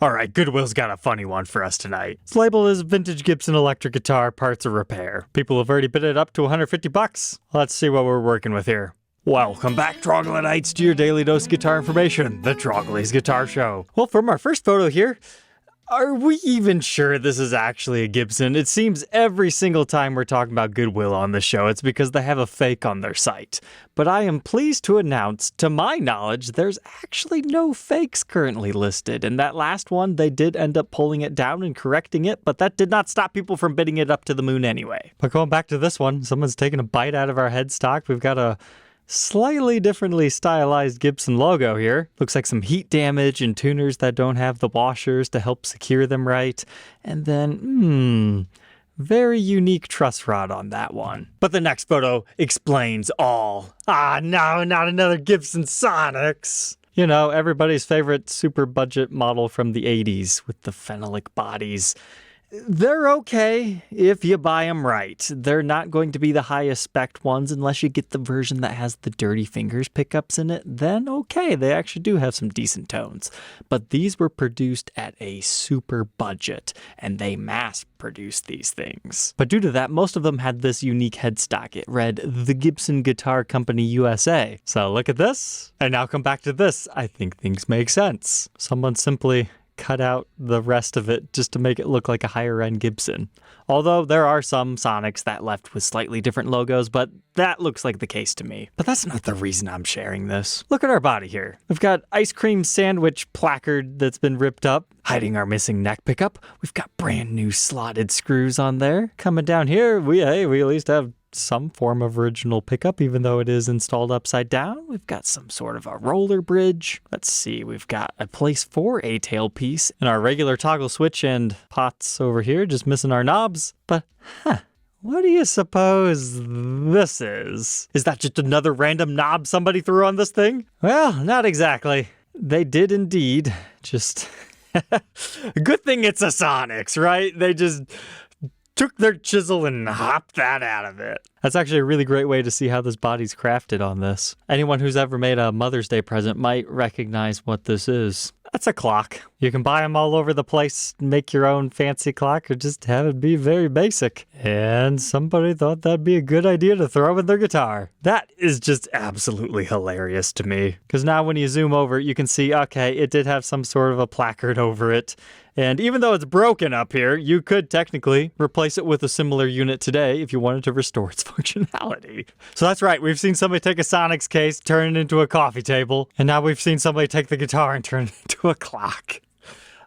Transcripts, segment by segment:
All right, Goodwill's got a funny one for us tonight. It's labeled as vintage Gibson electric guitar parts of repair. People have already bid it up to $150. Let's see what we're working with here. Welcome back, Troglodytes, to your daily dose of guitar information, the Trogly's Guitar Show. Well, from our first photo here, are we even sure this is actually a Gibson? It seems every single time we're talking about Goodwill on the show, it's because they have a fake on their site. But I am pleased to announce, to my knowledge, there's actually no fakes currently listed. And that last one, they did end up pulling it down and correcting it, but that did not stop people from bidding it up to the moon anyway. But going back to this one, someone's taking a bite out of our headstock. We've got a slightly differently stylized Gibson logo here. Looks like some heat damage and tuners that don't have the washers to help secure them right. And then, very unique truss rod on that one. But the next photo explains all. Ah, no, not another Gibson Sonex. You know, everybody's favorite super budget model from the 80s with the phenolic bodies. They're okay if you buy them right. They're not going to be the highest spec ones unless you get the version that has the dirty fingers pickups in it. Then okay, they actually do have some decent tones. But these were produced at a super budget, and they mass produced these things. But due to that, most of them had this unique headstock. It read, "The Gibson Guitar Company USA." So look at this, and now come back to this. I think things make sense. Someone simply cut out the rest of it just to make it look like a higher end Gibson. Although there are some Sonex that left with slightly different logos, but that looks like the case to me. But that's not the reason I'm sharing this. Look at our body here. We've got ice cream sandwich placard that's been ripped up, hiding our missing neck pickup. We've got brand new slotted screws on there. Coming down here, we at least have some form of original pickup, even though it is installed upside down. We've got some sort of a roller bridge. Let's see, we've got a place for a tailpiece and our regular toggle switch and pots over here, just missing our knobs. But, what do you suppose this is? Is that just another random knob somebody threw on this thing? Well, not exactly. They did indeed. Just, good thing it's a Sonex, right? They just took their chisel and hopped that out of it. That's actually a really great way to see how this body's crafted on this. Anyone who's ever made a Mother's Day present might recognize what this is. That's a clock. You can buy them all over the place, make your own fancy clock, or just have it be very basic. And somebody thought that'd be a good idea to throw in their guitar. That is just absolutely hilarious to me. Because now when you zoom over, you can see, okay, it did have some sort of a placard over it. And even though it's broken up here, you could technically replace it with a similar unit today if you wanted to restore its functionality. So that's right, we've seen somebody take a Sonex case, turn it into a coffee table, and now we've seen somebody take the guitar and turn it into a clock.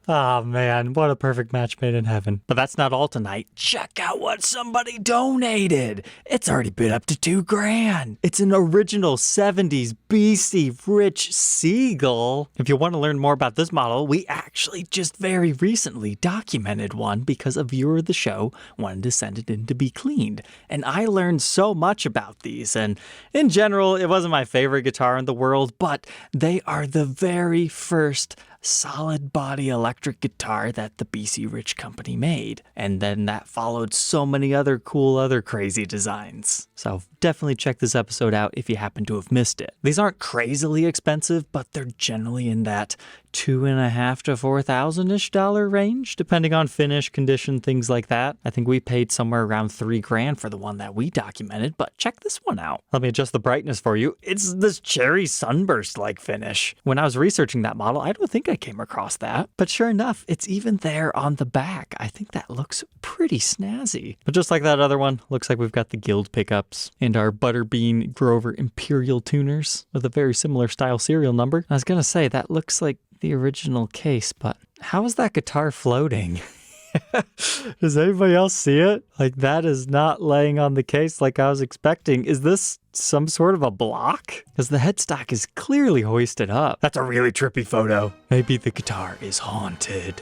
Oh man, what a perfect match made in heaven. But that's not all tonight. Check out what somebody donated. It's already bid up to $2,000. It's an original 70s BC Rich Seagull. If you want to learn more about this model, we actually just very recently documented one because a viewer of the show wanted to send it in to be cleaned. And I learned so much about these. And in general, it wasn't my favorite guitar in the world, but they are the very first solid body electric guitar that the BC Rich Company made. And then that followed so many other cool, crazy designs. So definitely check this episode out if you happen to have missed it. These aren't crazily expensive, but they're generally in that $2,500 to $4,000-ish range, depending on finish, condition, things like that. I think we paid somewhere around $3,000 for the one that we documented, but check this one out. Let me adjust the brightness for you. It's this cherry sunburst-like finish. When I was researching that model, I don't think I came across that, but sure enough, it's even there on the back. I think that looks pretty snazzy. But just like that other one, looks like we've got the Guild pickups and our Butterbean Grover Imperial tuners with a very similar style serial number. I was gonna say, that looks like the original case, but how is that guitar floating? Does anybody else see it? Like, that is not laying on the case like I was expecting. Is this some sort of a block? Because the headstock is clearly hoisted up. That's a really trippy photo. Maybe the guitar is haunted.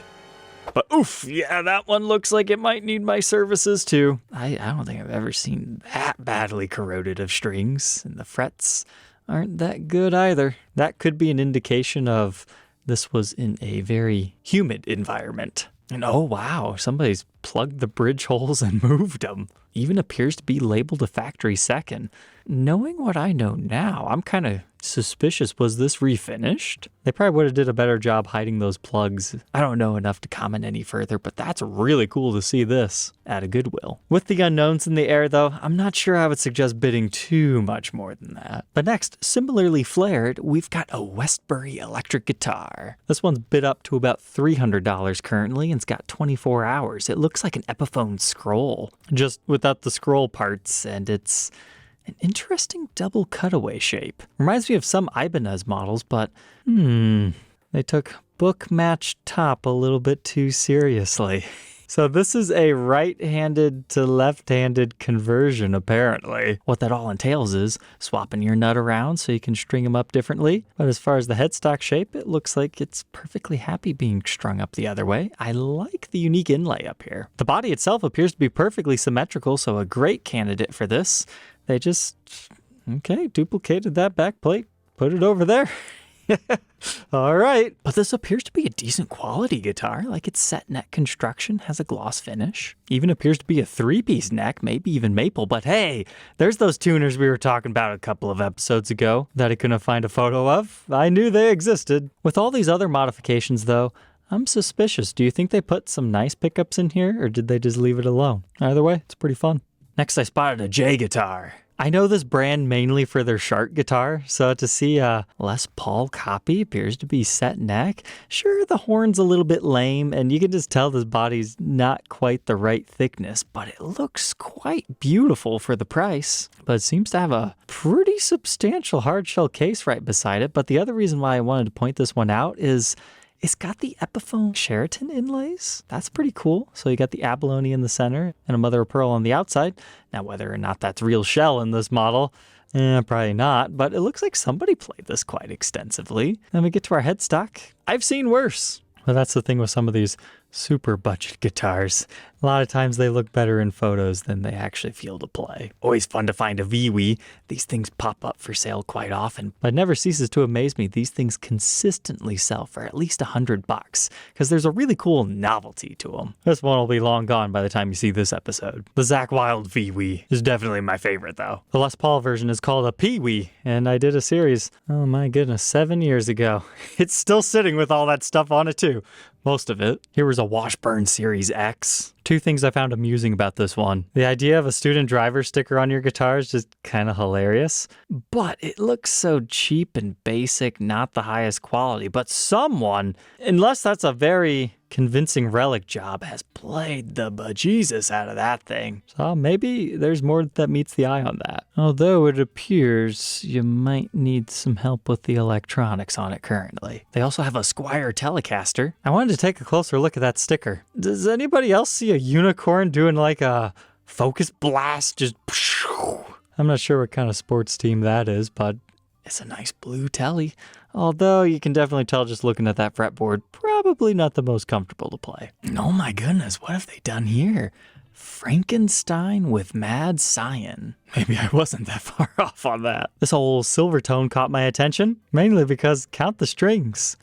But oof, yeah, that one looks like it might need my services too. I don't think I've ever seen that badly corroded of strings, and the frets aren't that good either. That could be an indication of this was in a very humid environment. And oh wow, somebody's plugged the bridge holes and moved them. Even appears to be labeled a factory second. Knowing what I know now, I'm kind of Suspicious. Was this refinished? They probably would have did a better job hiding those plugs. I don't know enough to comment any further, but that's really cool to see this at a Goodwill. With the unknowns in the air, though, I'm not sure I would suggest bidding too much more than that. But next, similarly flared, we've got a Westbury electric guitar. This one's bid up to about $300 currently, and it's got 24 hours. It looks like an Epiphone scroll, just without the scroll parts, and it's an interesting double cutaway shape. Reminds me of some Ibanez models, but they took book match top a little bit too seriously. So this is a right-handed to left-handed conversion, apparently. What that all entails is swapping your nut around so you can string them up differently. But as far as the headstock shape, it looks like it's perfectly happy being strung up the other way. I like the unique inlay up here. The body itself appears to be perfectly symmetrical, so a great candidate for this. They just, duplicated that back plate, put it over there. All right. But this appears to be a decent quality guitar. Like, its set neck construction has a gloss finish. Even appears to be a 3-piece neck, maybe even maple. But hey, there's those tuners we were talking about a couple of episodes ago that I couldn't find a photo of. I knew they existed. With all these other modifications, though, I'm suspicious. Do you think they put some nice pickups in here, or did they just leave it alone? Either way, it's pretty fun. Next, I spotted a J guitar. I know this brand mainly for their Shark guitar, so to see a Les Paul copy appears to be set neck. Sure, the horn's a little bit lame, and you can just tell this body's not quite the right thickness, but it looks quite beautiful for the price. But it seems to have a pretty substantial hardshell case right beside it. But the other reason why I wanted to point this one out is it's got the Epiphone Sheraton inlays. That's pretty cool. So you got the abalone in the center and a mother of pearl on the outside. Now, whether or not that's real shell in this model, probably not, but it looks like somebody played this quite extensively. Then we get to our headstock. I've seen worse. Well, that's the thing with some of these super budget guitars. A lot of times they look better in photos than they actually feel to play. Always fun to find a Vee Wee. These things pop up for sale quite often, but it never ceases to amaze me. These things consistently sell for at least $100 because there's a really cool novelty to them. This one will be long gone by the time you see this episode. The Zakk Wylde Vee Wee is definitely my favorite though. The Les Paul version is called a Pee Wee, and I did a series, oh my goodness, 7 years ago. It's still sitting with all that stuff on it too. Most of it. Here was a Washburn Series X. Two things I found amusing about this one. The idea of a student driver sticker on your guitar is just kind of hilarious, but it looks so cheap and basic, not the highest quality. But someone, unless that's a very convincing relic job, has played the bejesus out of that thing. So maybe there's more that meets the eye on that. Although it appears you might need some help with the electronics on it currently. They also have a Squier Telecaster. I wanted to take a closer look at that sticker. Does anybody else see a unicorn doing like a focus blast? Just I'm not sure what kind of sports team that is, but it's a nice blue telly. Although you can definitely tell just looking at that fretboard, probably not the most comfortable to play. Oh my goodness, what have they done here? Frankenstein with Mad Cyan. Maybe I wasn't that far off on that. This whole silver tone caught my attention, mainly because count the strings.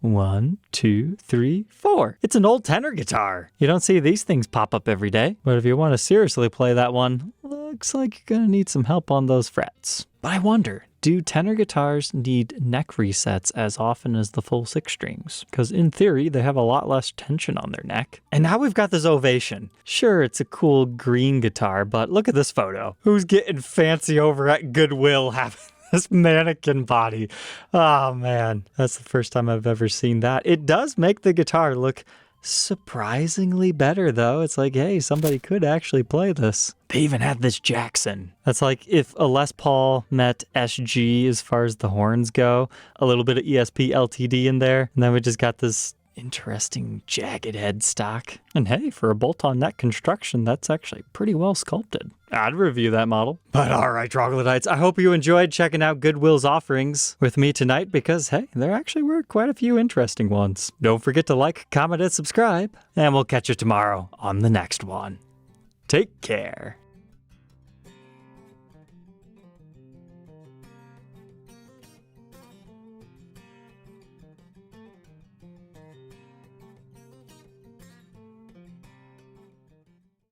1, 2, 3, 4. It's an old tenor guitar. You don't see these things pop up every day, but if you want to seriously play that one, looks like you're gonna need some help on those frets. But I wonder, do tenor guitars need neck resets as often as the full 6 strings? Because in theory, they have a lot less tension on their neck. And now we've got this Ovation. Sure, it's a cool green guitar, but look at this photo. Who's getting fancy over at Goodwill having this mannequin body? Oh man, that's the first time I've ever seen that. It does make the guitar look surprisingly better though. It's like, hey, somebody could actually play this. They even had this Jackson. That's like if a Les Paul met SG as far as the horns go, a little bit of ESP LTD in there, and then we just got this interesting jagged headstock. And hey, for a bolt-on neck construction, that's actually pretty well sculpted. I'd review that model. But all right, troglodytes, I hope you enjoyed checking out Goodwill's offerings with me tonight because, hey, there actually were quite a few interesting ones. Don't forget to like, comment, and subscribe, and we'll catch you tomorrow on the next one. Take care.